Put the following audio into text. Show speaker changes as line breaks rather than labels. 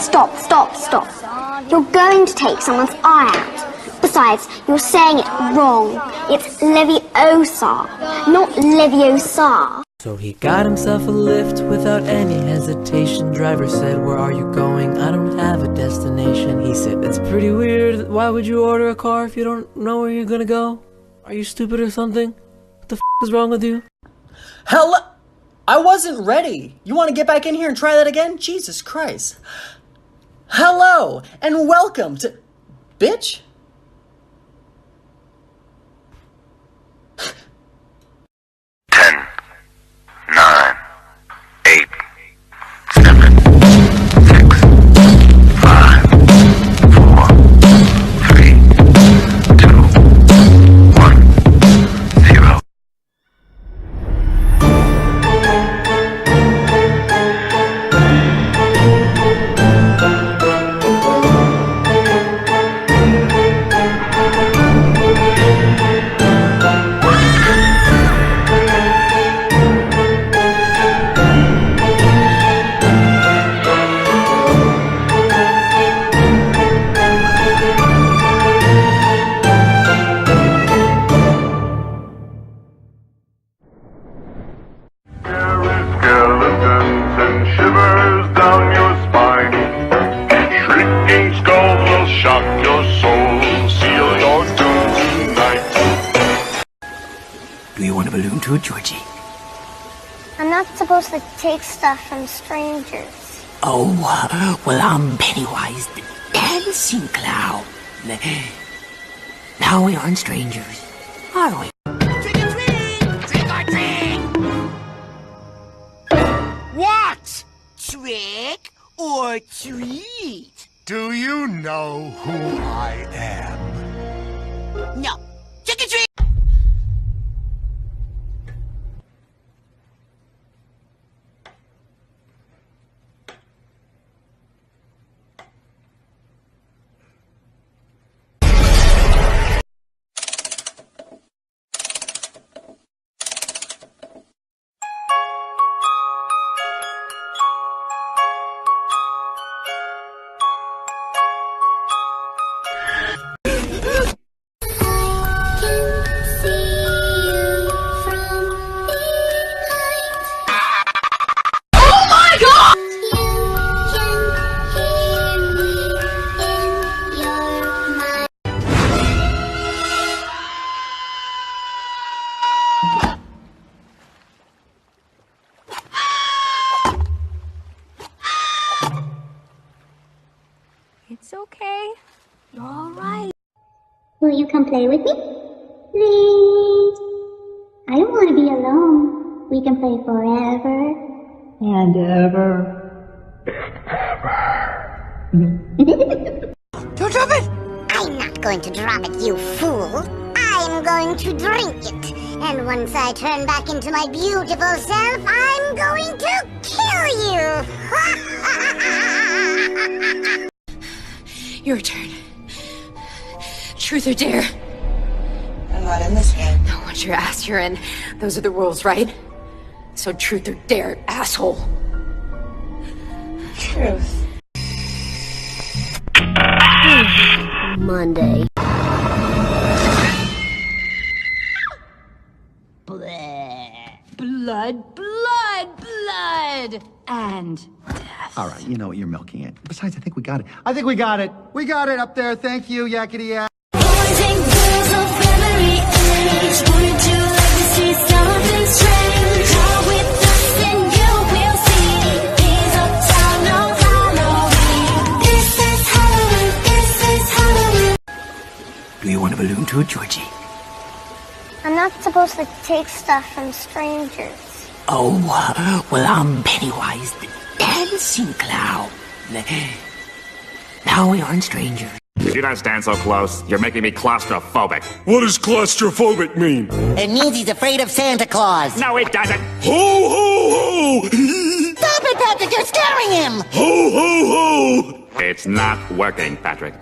Stop, stop, stop. You're going to take someone's eye out. Besides, you're saying it wrong. It's Leviosa, not Leviosa.
So he got himself a lift without any hesitation. Driver said, "Where are you going?" "I don't have a destination." He said, "That's pretty weird. Why would you order a car if you don't know where you're gonna go? Are you stupid or something? What the f is wrong with you?"
Hello? I wasn't ready. You want to get back in here and try that again? Jesus Christ. Hello, and welcome to... Bitch?
Do you want a balloon too, Georgie?
I'm not supposed to take stuff from strangers.
Oh, well, I'm Pennywise the Dancing Clown. Now we aren't strangers, are we? Trick or treat! Trick or treat!
What? Trick or treat?
Do you know who I am?
No. Trick or treat!
It's okay. You're all right.
Will you come play with me? Please. I don't want to be alone. We can play forever. And ever.
Don't drop it!
I'm not going to drop it, you fool. I'm going to drink it. And once I turn back into my beautiful self, I'm going to kill you.
Your turn. Truth or dare?
I'm not in this game.
No, once your ass you're in. Those are the rules, right? So truth or dare, asshole.
Truth.
Monday.
Blood, blood, blood, and death.
All right, you know what, you're milking it. Besides, I think we got it. I think we got it. We got it up there. Thank you, yakety yak.
Boys and girls of every age, wouldn't you like to see something strange? Come with us and you will see. These uptown no Halloween. This is Halloween. This is Halloween.
Do you want a balloon too, Georgie?
I'm not supposed to take stuff from strangers.
Oh, well, I'm Pennywise the Dancing Clown. Now we aren't strangers.
If you don't stand so close, you're making me claustrophobic.
What does claustrophobic mean?
It means he's afraid of Santa Claus.
No, it doesn't.
Ho, ho, ho!
Stop it, Patrick! You're scaring him!
Ho, ho, ho!
It's not working, Patrick.